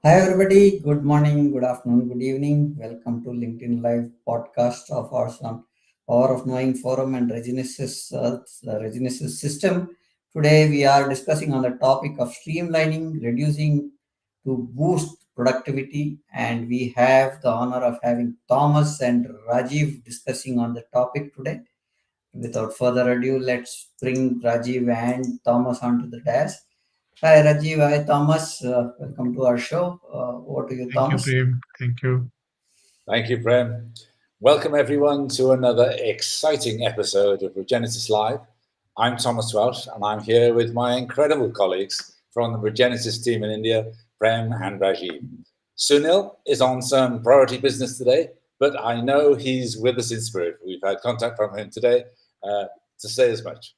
Hi, everybody. Good morning, good afternoon, good evening. Welcome to LinkedIn Live podcast of ours on Power of Knowing Forum and Regenesis System. Today, we are discussing on the topic of streamlining, reducing to boost productivity, and we have the honor of having Thomas and Rajiv discussing on the topic today. Without further ado, let's bring Rajiv and Thomas onto the desk. Hi Rajiv, hi Thomas. Welcome to our show. Over to you, Thank you, Thomas. Prem. Thank you. Thank you, Prem. Welcome, everyone, to another exciting episode of Regenesis Live. I'm Thomas Welsh, and I'm here with my incredible colleagues from the Regenesis team in India, Prem and Rajiv. Sunil is on some priority business today, but I know he's with us in spirit. We've had contact from him today to say as much.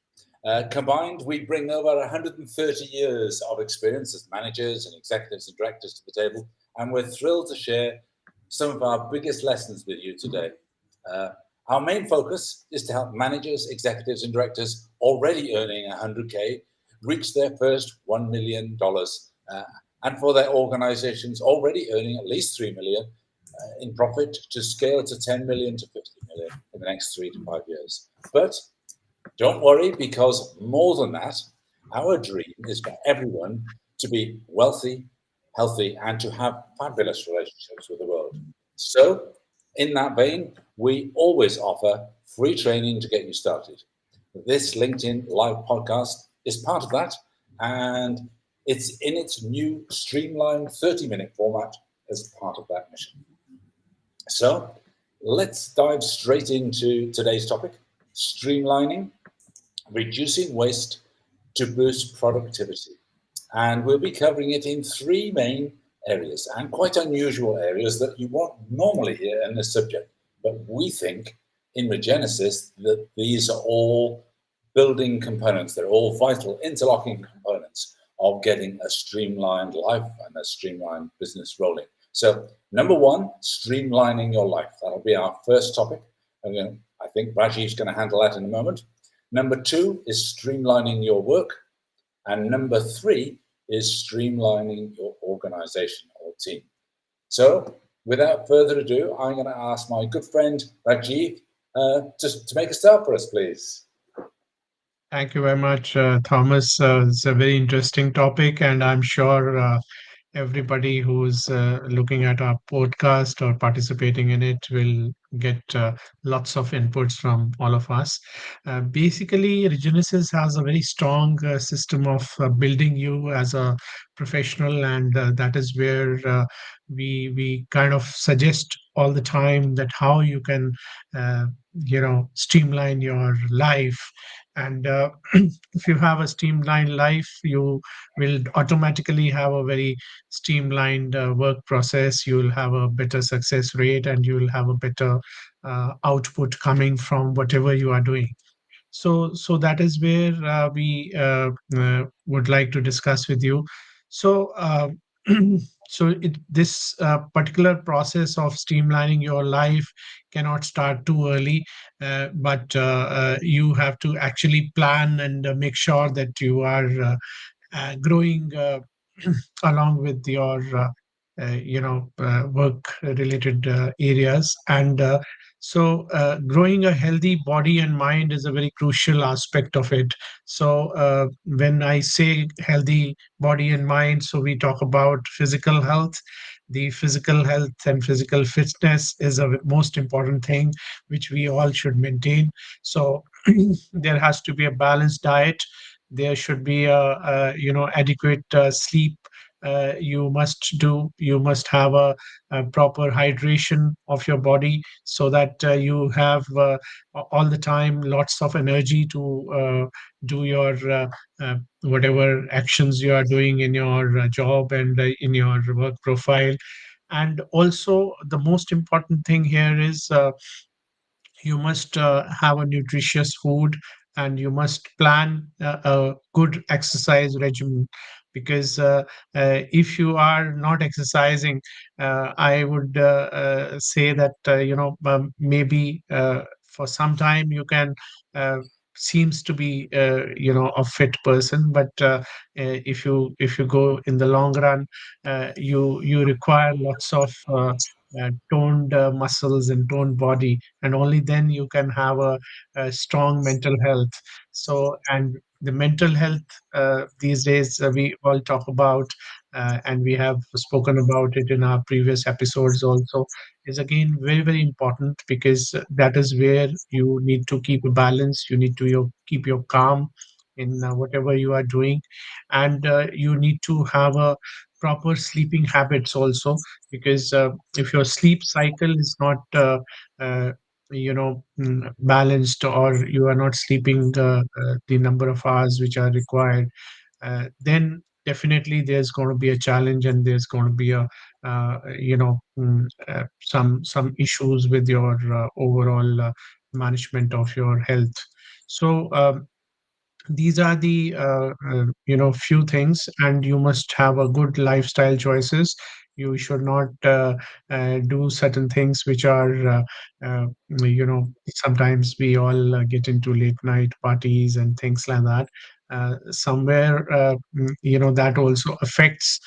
Combined, we bring over 130 years of experience as managers and executives and directors to the table, and we're thrilled to share some of our biggest lessons with you today. Our main focus is to help managers, executives, and directors already earning 100K reach their first $1 million, and for their organizations already earning at least $3 million in profit to scale to 10 million to 50 million in the next 3 to 5 years. But don't worry, because more than that, our dream is for everyone to be wealthy, healthy, and to have fabulous relationships with the world. So, in that vein, we always offer free training to get you started. This LinkedIn Live podcast is part of that, and it's in its new streamlined 30-minute format as part of that mission. So, let's dive straight into today's topic: streamlining, reducing waste to boost productivity. And we'll be covering it in three main areas, and quite unusual areas that you won't normally hear in this subject. But we think in Regenesis that these are all building components, they're all vital interlocking components of getting a streamlined life and a streamlined business rolling. So, number one, streamlining your life. That'll be our first topic. And I think Rajiv's going to handle that in a moment. Number two is streamlining your work. And number three is streamlining your organization or team. So, without further ado, I'm going to ask my good friend Rajiv to make a start for us, please. Thank you very much, Thomas. It's a very interesting topic, and I'm sure everybody who's looking at our podcast or participating in it will get lots of inputs from all of us. Basically, Regenesis has a very strong system of building you as a professional, and that is where we kind of suggest all the time that how you can streamline your life. And if you have a streamlined life, you will automatically have a very streamlined work process. You will have a better success rate, and you will have a better output coming from whatever you are doing. So that is where we would like to discuss with you. So this particular process of streamlining your life cannot start too early, but you have to actually plan and make sure that you are growing along with your work related areas. And growing a healthy body and mind is a very crucial aspect of it. So when I say healthy body and mind, so we talk about physical health. The physical health and physical fitness is a most important thing which we all should maintain. So there has to be a balanced diet. There should be a adequate sleep. You must have a proper hydration of your body, so that you have all the time lots of energy to do your whatever actions you are doing in your job and in your work profile. And also, the most important thing here is you must have a nutritious food, and you must plan a good exercise regimen. Because if you are not exercising, I would say that maybe for some time you can uh, seems to be a fit person, but if you go in the long run, you require lots of toned muscles and toned body, and only then you can have a strong mental health. So, and the mental health these days, we all talk about, and we have spoken about it in our previous episodes also, is again very, very important, because that is where you need to keep a balance. You need to keep your calm in whatever you are doing, and you need to have a proper sleeping habits also, because if your sleep cycle is not balanced, or you are not sleeping the number of hours which are required, then definitely there's going to be a challenge, and there's going to be a some issues with your overall management of your health. So these are the few things, and you must have a good lifestyle choices. You should not do certain things which are uh, sometimes we all get into late night parties and things like that. Somewhere that also affects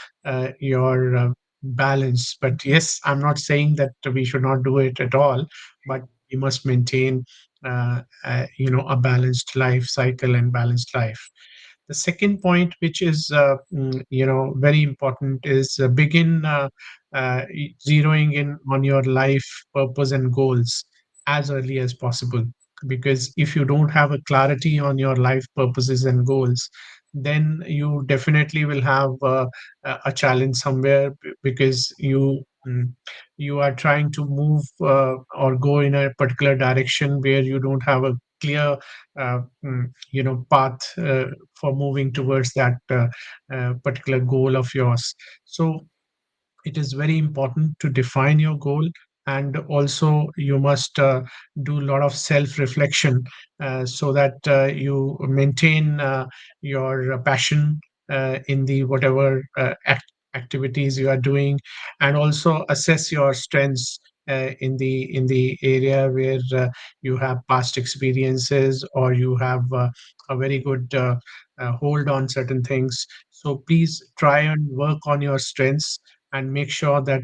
your balance. But yes, I'm not saying that we should not do it at all, but we must maintain a balanced life cycle and balanced life. The second point, which is very important, is begin zeroing in on your life purpose and goals as early as possible. Because if you don't have a clarity on your life purposes and goals, then you definitely will have a challenge somewhere, because you are trying to move or go in a particular direction where you don't have a clear path for moving towards that particular goal of yours. So it is very important to define your goal, and also you must do a lot of self reflection, so that you maintain your passion in the whatever activities you are doing, and also assess your strengths in the area where you have past experiences, or you have a very good hold on certain things. So please try and work on your strengths, and make sure that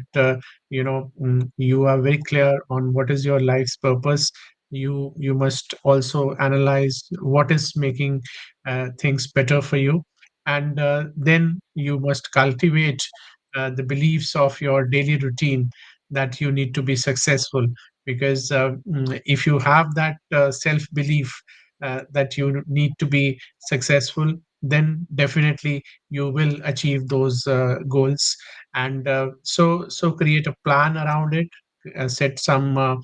you are very clear on what is your life's purpose. You must also analyze what is making things better for you, and then you must cultivate the beliefs of your daily routine, that you need to be successful. Because if you have that self belief that you need to be successful, then definitely you will achieve those goals. And so create a plan around it, set some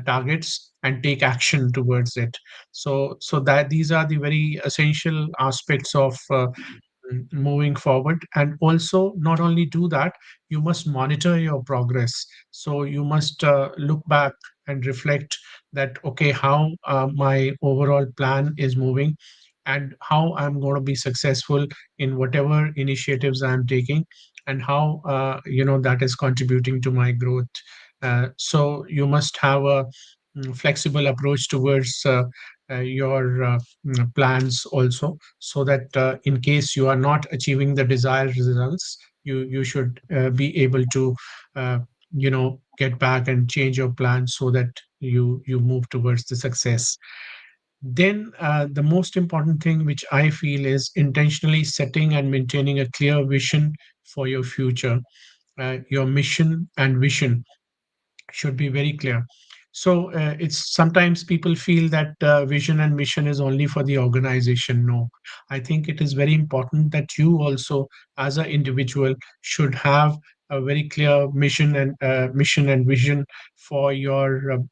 targets, and take action towards it. So that these are the very essential aspects of moving forward. And also, not only do that, you must monitor your progress. So you must look back and reflect that, okay, how my overall plan is moving, and how I'm going to be successful in whatever initiatives I'm taking, and how that is contributing to my growth. So you must have a flexible approach towards your plans also, so that in case you are not achieving the desired results, you should be able to get back and change your plan, so that you move towards the success. Then the most important thing which I feel is intentionally setting and maintaining a clear vision for your future. Your mission and vision should be very clear. So it's sometimes people feel that vision and mission is only for the organization. No, I think it is very important that you also, as an individual, should have a very clear mission and vision for your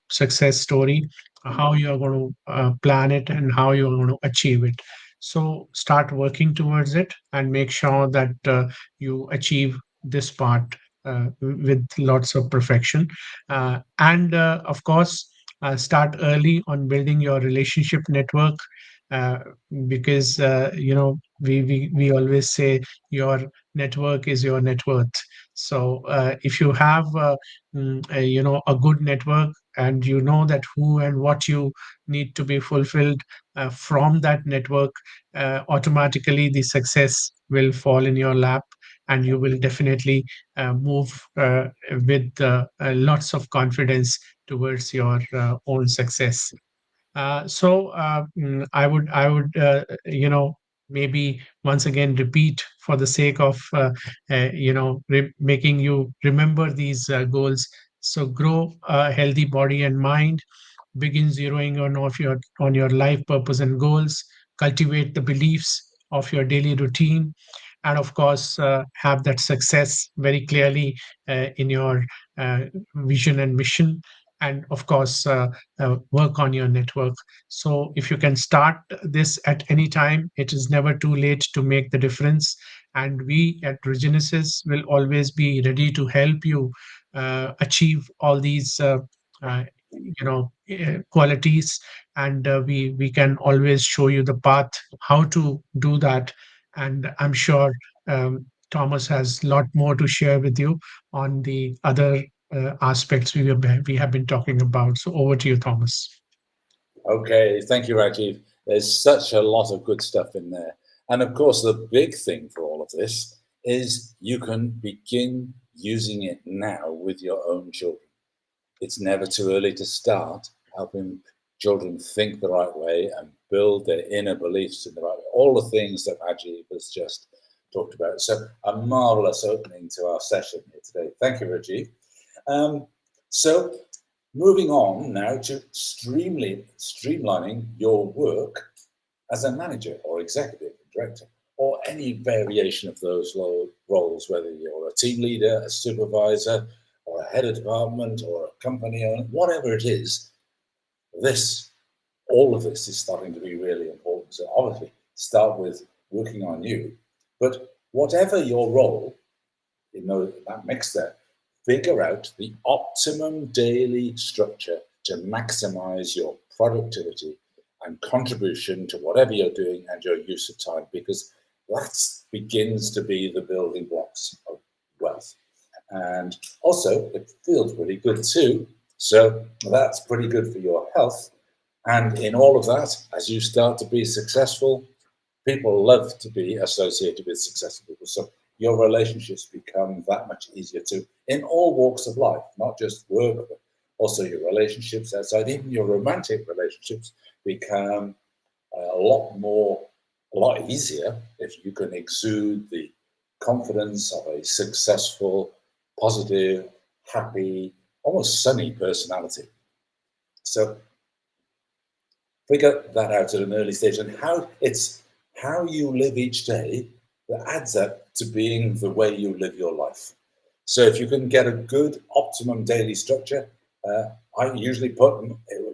success story, how you are going to plan it, and how you are going to achieve it. So start working towards it, and make sure that you achieve this part with lots of perfection. And of course, start early on building your relationship network, uh, because we always say your network is your net worth. So if you have a good network, and you know that who and what you need to be fulfilled from that network, automatically the success will fall in your lap, and you will definitely move with lots of confidence towards your own success. I would maybe once again repeat for the sake of making you remember these goals. So grow a healthy body and mind, begin zeroing on your life purpose and goals, cultivate the beliefs of your daily routine, and of course have that success very clearly in your uh, vision and mission, and of course work on your network. So if you can start this at any time, it is never too late to make the difference, and we at Regenesis will always be ready to help you achieve all these qualities, and we can always show you the path how to do that. And I'm sure Thomas has a lot more to share with you on the other aspects we have been talking about. So over to you, Thomas. Okay, thank you, Rajiv. There's such a lot of good stuff in there. And of course, the big thing for all of this is you can begin using it now with your own children. It's never too early to start helping children think the right way and build their inner beliefs in the right way. All the things that Rajiv has just talked about. So a marvelous opening to our session here today. Thank you, Rajiv. So moving on now to streamlining your work as a manager or executive director, or any variation of those roles, whether you're a team leader, a supervisor, or a head of department, or a company owner, whatever it is. All of this is starting to be really important. So obviously, start with working on you, but whatever your role, that mix there, figure out the optimum daily structure to maximize your productivity and contribution to whatever you're doing and your use of time, because that begins to be the building blocks of wealth. And also, it feels pretty good too. So that's pretty good for your health. And in all of that, as you start to be successful, people love to be associated with successful people. So your relationships become that much easier too, in all walks of life, not just work, but also your relationships outside. Even your romantic relationships become a lot easier if you can exude the confidence of a successful, positive, happy, almost sunny personality. So figure that out at an early stage, and how you live each day that adds up to being the way you live your life. So if you can get a good optimum daily structure, I usually put,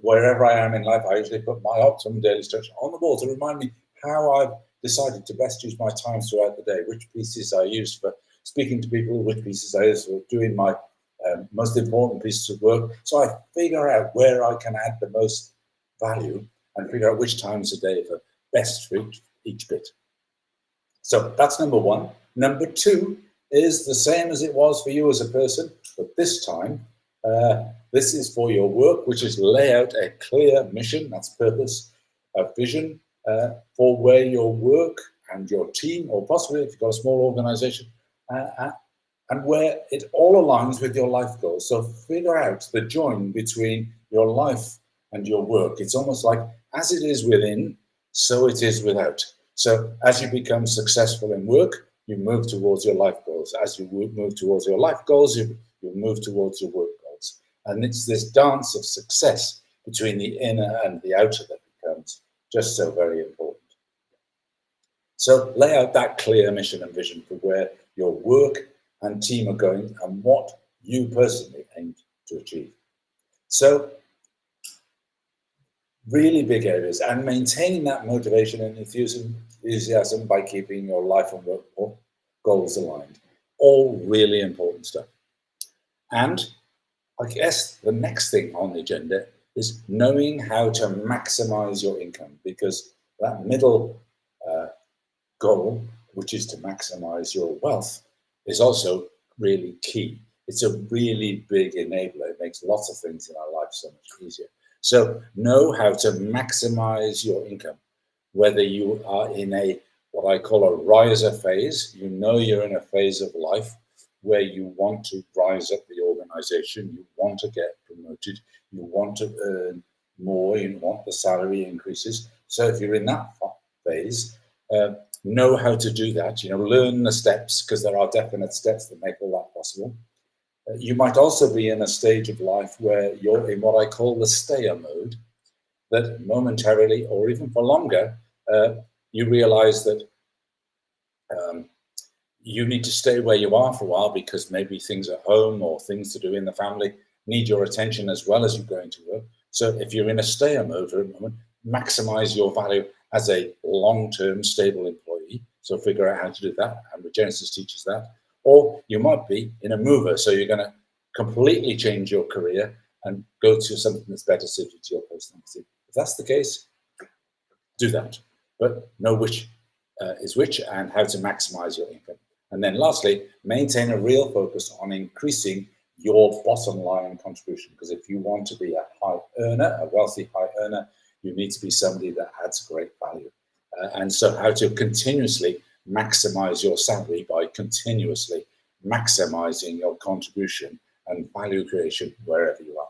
wherever I am in life, I usually put my optimum daily structure on the wall to remind me how I've decided to best use my time throughout the day, which pieces I use for speaking to people, which pieces I use for doing my most important pieces of work. So I figure out where I can add the most value and figure out which times a day are best for each bit. So that's number one. Number two is the same as it was for you as a person, but this time, this is for your work, which is lay out a clear mission, that's purpose, a vision for where your work and your team, or possibly if you've got a small organization, and where it all aligns with your life goals. So figure out the join between your life and your work. It's almost like as it is within, so it is without. So as you become successful in work, you move towards your life goals. As you move towards your life goals, you move towards your work goals. And it's this dance of success between the inner and the outer that becomes just so very important. So lay out that clear mission and vision for where your work and team are going and what you personally aim to achieve. So really big areas, and maintaining that motivation and enthusiasm by keeping your life and work goals aligned. All really important stuff. And I guess the next thing on the agenda is knowing how to maximize your income, because that middle goal, which is to maximize your wealth, is also really key. It's a really big enabler. It makes lots of things in our life life so much easier. So know how to maximize your income, whether you are in a what I call a riser phase. You know you're in a phase of life where you want to rise up the organization, you want to get promoted, you want to earn more, you want the salary increases. So if you're in that phase, know how to do that. Learn the steps, because there are definite steps that make all that possible. You might also be in a stage of life where you're in what I call the stayer mode, that momentarily or even for longer, you realize that you need to stay where you are for a while because maybe things at home or things to do in the family need your attention as well as you're going to work. So if you're in a stayer mode for a moment, maximize your value as a long-term stable employee. So figure out how to do that, and Regenesis teaches that. Or you might be in a mover, so you're going to completely change your career and go to something that's better suited to your personality. If that's the case, do that, but know which is which and how to maximize your income. And then lastly, maintain a real focus on increasing your bottom line contribution, because if you want to be a high earner, a wealthy high earner, you need to be somebody that adds great value. And so how to continuously maximize your salary by continuously maximizing your contribution and value creation wherever you are.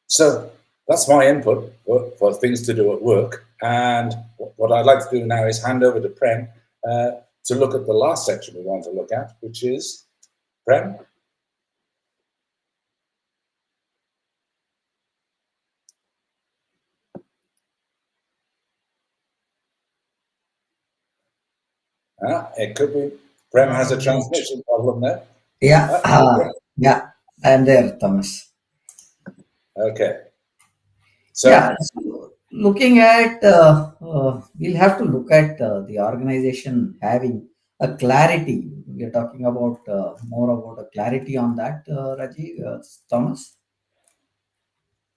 So that's my input for things to do at work. And what I'd like to do now is hand over to Prem to look at the last section we want to look at, which is Prem. It could be Prem has a transmission problem there. Yeah, yeah, I'm there, Thomas. Okay. So, yeah, so looking at, we'll have to look at the organization having a clarity. We are talking about more about a clarity on that, Rajiv, Thomas.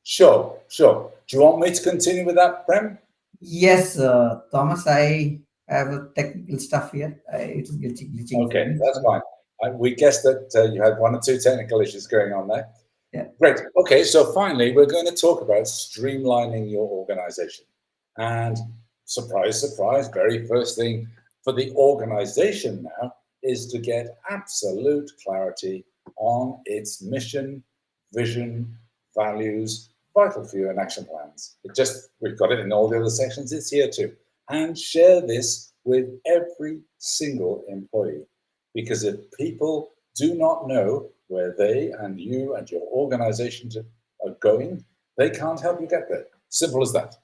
Sure. Do you want me to continue with that, Prem? Yes, Thomas, I have a technical stuff here. It's glitching for Okay, me. that's fine. We guessed that you had one or two technical issues going on there. Yeah. Great. Okay, so finally, we're going to talk about streamlining your organization. And surprise, surprise, very first thing for the organization now is to get absolute clarity on its mission, vision, values, vital few, and action plans. We've got it in all the other sections, it's here too. And share this with every single employee. Because if people do not know where they and you and your organizations are going, they can't help you get there. Simple as that.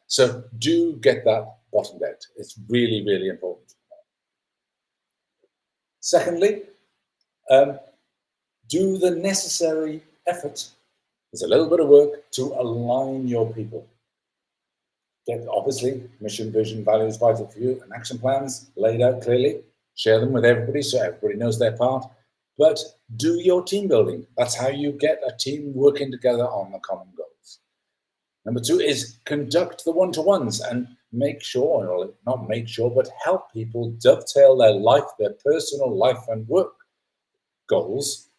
So do get that bottomed out. It's really, really important. Secondly, do the necessary effort. It's a little bit of work to align your people. Get, obviously, mission, vision, values, vital few, and action plans laid out clearly. Share them with everybody so everybody knows their part. But do your team building. That's how you get a team working together on the common goals. Number two is conduct the one-to-ones and make sure, or not make sure, but help people dovetail their life, their personal life and work goals.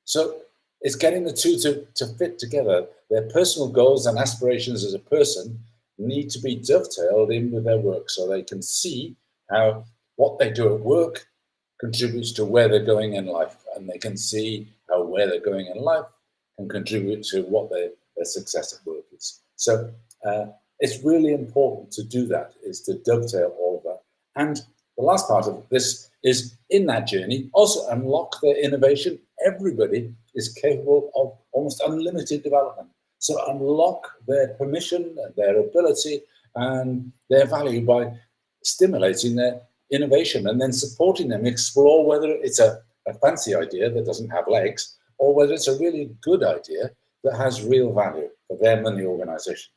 So it's getting the two to fit together. Their personal goals and aspirations as a person need to be dovetailed in with their work so they can see how what they do at work contributes to where they're going in life, and they can see how where they're going in life can contribute to what their success at work is. So it's really important to do that, is to dovetail all of that. And the last part of this is, in that journey, also unlock their innovation. Everybody is capable of almost unlimited development. So unlock their permission, their ability, and their value by stimulating their innovation and then supporting them explore whether it's a fancy idea that doesn't have legs or whether it's a really good idea that has real value for them and the organization.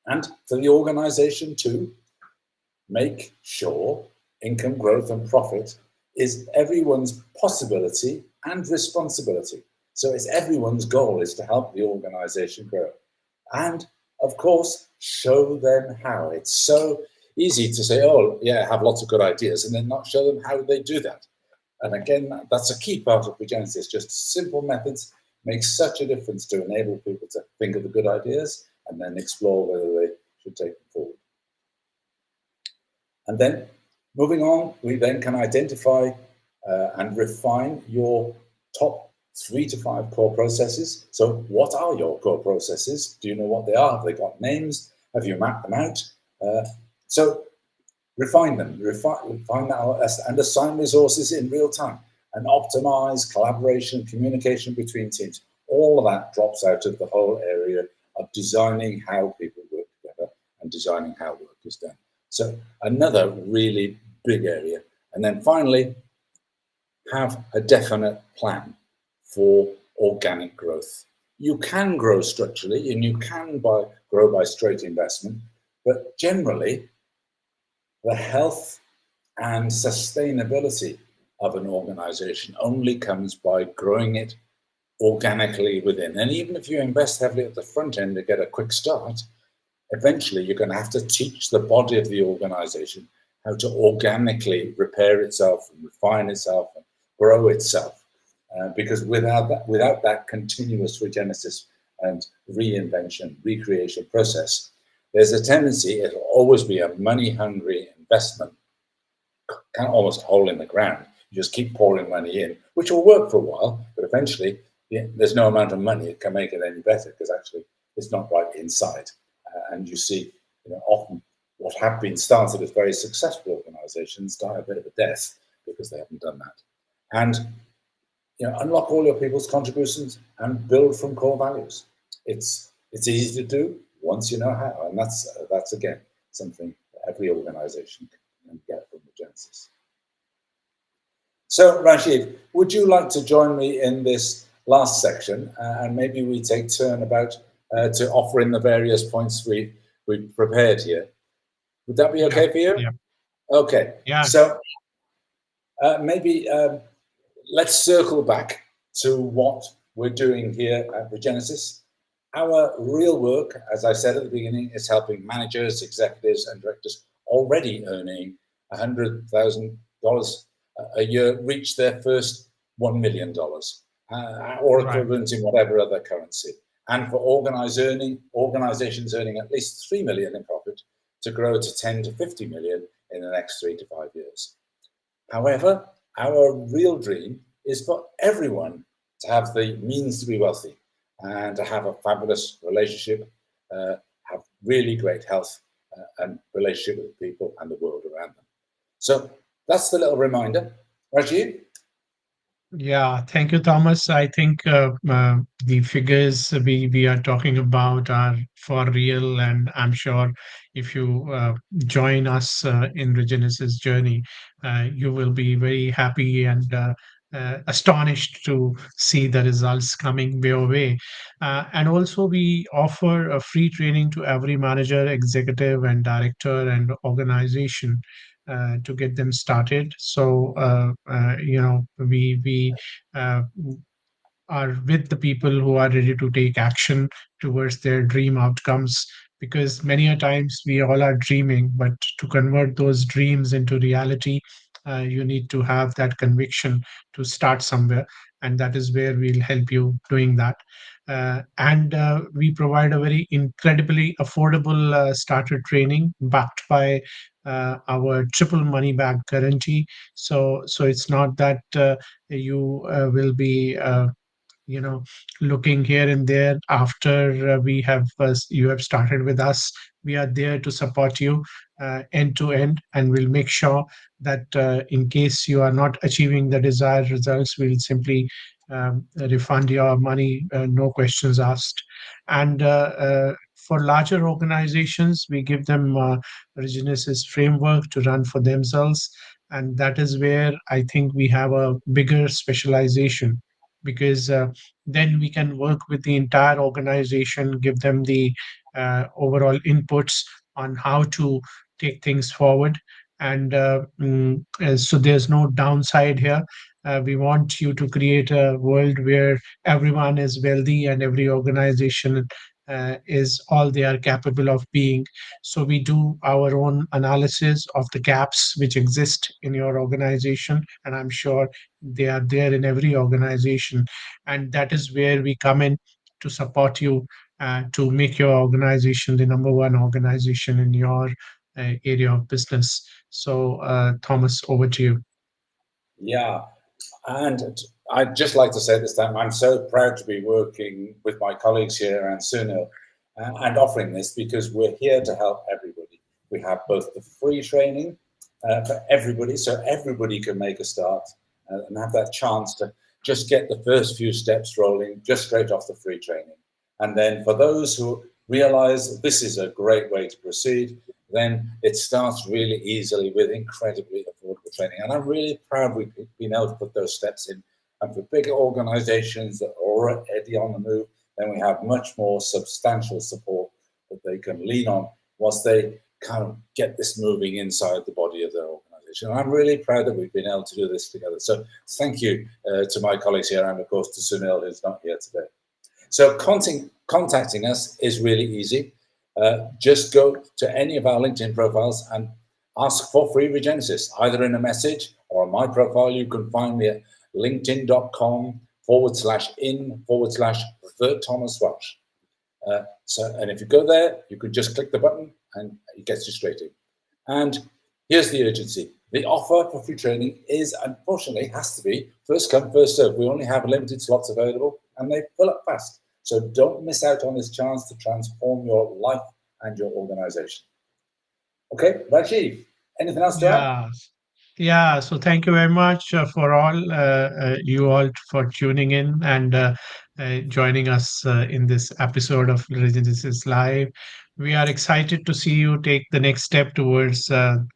And for the organization too, make sure income growth and profit is everyone's possibility and responsibility. So it's everyone's goal is to help the organization grow. And of course, show them how. It's so easy to say, oh, yeah, have lots of good ideas, and then not show them how they do that. And again, that's a key part of Regenesis, just simple methods makes such a difference to enable people to think of the good ideas and then explore whether they should take them forward. And then moving on, we then can identify and refine your top 3 to 5 core processes. So what are your core processes? Do you know what they are? Have they got names? Have you mapped them out? So refine them, refine that, and assign resources in real time, and optimize collaboration, communication between teams. All of that drops out of the whole area of designing how people work together and designing how work is done. So another really big area. And then finally, have a definite plan for organic growth. You can grow structurally and you can grow by straight investment, but generally the health and sustainability of an organization only comes by growing it organically within. And even if you invest heavily at the front end to get a quick start, eventually you're going to have to teach the body of the organization how to organically repair itself and refine itself and grow itself. Because without that continuous regenesis and reinvention, recreation process, there's a tendency, it'll always be a money-hungry investment, kind of almost a hole in the ground. You just keep pouring money in, which will work for a while, but eventually there's no amount of money that can make it any better because actually it's not right inside. And you see, often what have been started as very successful organizations die a bit of a death because they haven't done that. And unlock all your people's contributions and build from core values. It's easy to do once you know how, and that's again something every organization can get from Regenesis. So Rajiv, would you like to join me in this last section, and maybe we take turn about to offer in the various points we've prepared here? Would that be okay for you? Yeah. Okay. Yeah. So maybe let's circle back to what we're doing here at Regenesis. Our real work, as I said at the beginning, is helping managers, executives, and directors already earning $100,000 a year reach their first $1 million, or equivalent in whatever other currency. And for organizations earning at least $3 million in profit to grow to 10 to 50 million in the next 3 to 5 years. However, our real dream is for everyone to have the means to be wealthy and to have a fabulous relationship, have really great health and relationship with people and the world around them. So that's the little reminder. Rajiv? Yeah, thank you, Thomas. I think the figures we are talking about are for real, and I'm sure if you join us in Regenesis journey, you will be very happy and astonished to see the results coming your way. And also, we offer a free training to every manager, executive, and director and organization to get them started. So we are with the people who are ready to take action towards their dream outcomes, because many a times we all are dreaming, but to convert those dreams into reality, you need to have that conviction to start somewhere, and that is where we'll help you doing that. And we provide a very incredibly affordable starter training backed by our triple money back guarantee. So it's not that you will be looking here and there after you have started with us. We are there to support you end to end, and we'll make sure that in case you are not achieving the desired results, we'll simply refund your money, no questions asked. And for larger organizations, we give them Regenesis framework to run for themselves, and that is where I think we have a bigger specialization, because then we can work with the entire organization, give them the overall inputs on how to take things forward. And so there's no downside here. We want you to create a world where everyone is wealthy and every organization is all they are capable of being. So we do our own analysis of the gaps which exist in your organization, and I'm sure they are there in every organization. And that is where we come in to support you to make your organization the number one organization in your area of business. So, Thomas, over to you. Yeah, and I'd just like to say this time, I'm so proud to be working with my colleagues here and Sunil and offering this because we're here to help everybody. We have both the free training for everybody, so everybody can make a start and have that chance to just get the first few steps rolling just straight off the free training. And then for those who realize this is a great way to proceed, then it starts really easily with incredibly affordable training. And I'm really proud we've been able to put those steps in. And for bigger organizations that are already on the move, then we have much more substantial support that they can lean on once they kind of get this moving inside the body of their organization. And I'm really proud that we've been able to do this together. So thank you to my colleagues here and of course to Sunil, who's not here today. So contacting us is really easy. Just go to any of our LinkedIn profiles and ask for free Regenesis, either in a message or on my profile. You can find me at linkedin.com/in/the Thomas Welsh. And if you go there, you can just click the button and it gets you straight in. And here's the urgency. The offer for free training is, unfortunately, has to be first come, first serve. We only have limited slots available and they fill up fast. So don't miss out on this chance to transform your life and your organization. Okay, Rajiv, anything else to add? Yeah, yeah. So thank you very much for all you all for tuning in and joining us in this episode of Regenesis Live. We are excited to see you take the next step towards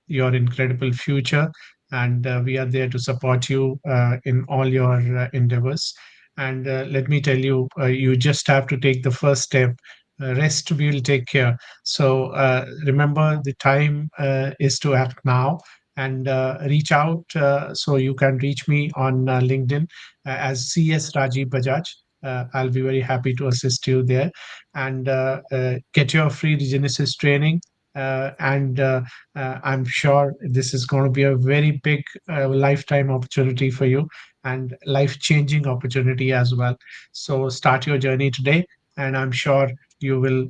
your incredible future, and we are there to support you in all your endeavors. And let me tell you, you just have to take the first step. Rest will take care. So remember, the time is to act now and reach out. So you can reach me on LinkedIn as CS Rajiv Bajaj. I'll be very happy to assist you there and get your free Genesis training. And I'm sure this is going to be a very big lifetime opportunity for you and life changing opportunity as well. So start your journey today, and I'm sure you will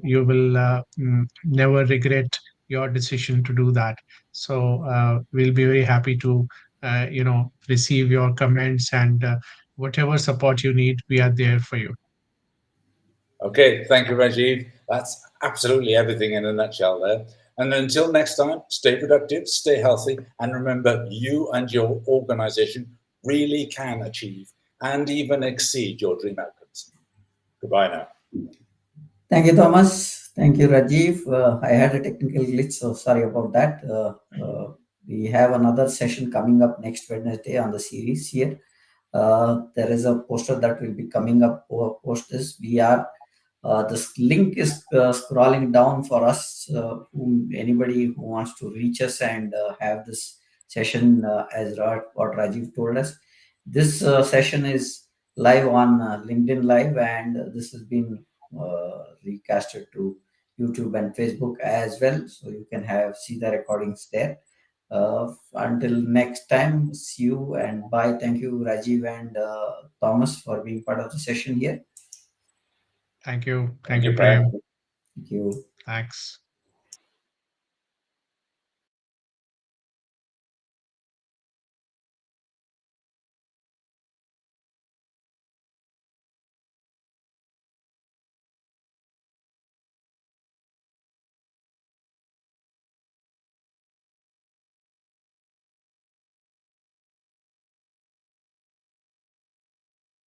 never regret your decision to do that. So we'll be very happy to receive your comments and whatever support you need, we are there for you. Okay, thank you, Rajiv. That's absolutely everything in a nutshell there. And until next time, stay productive, stay healthy, and remember you and your organization really can achieve and even exceed your dream outcomes. Goodbye now. Thank you, Thomas. Thank you, Rajiv. I had a technical glitch, so sorry about that. We have another session coming up next Wednesday on the series here. There is a poster that will be coming up over post this. This link is scrolling down for us. Anybody who wants to reach us and have this session, as what Rajiv told us, this session is live on LinkedIn Live, and this has been recasted to YouTube and Facebook as well, so you can see the recordings there. Until next time, see you and bye. Thank you, Rajiv and Thomas, for being part of the session here. Thank you. Thank Thank you, you, Prem. Prem. Thank you. Thanks.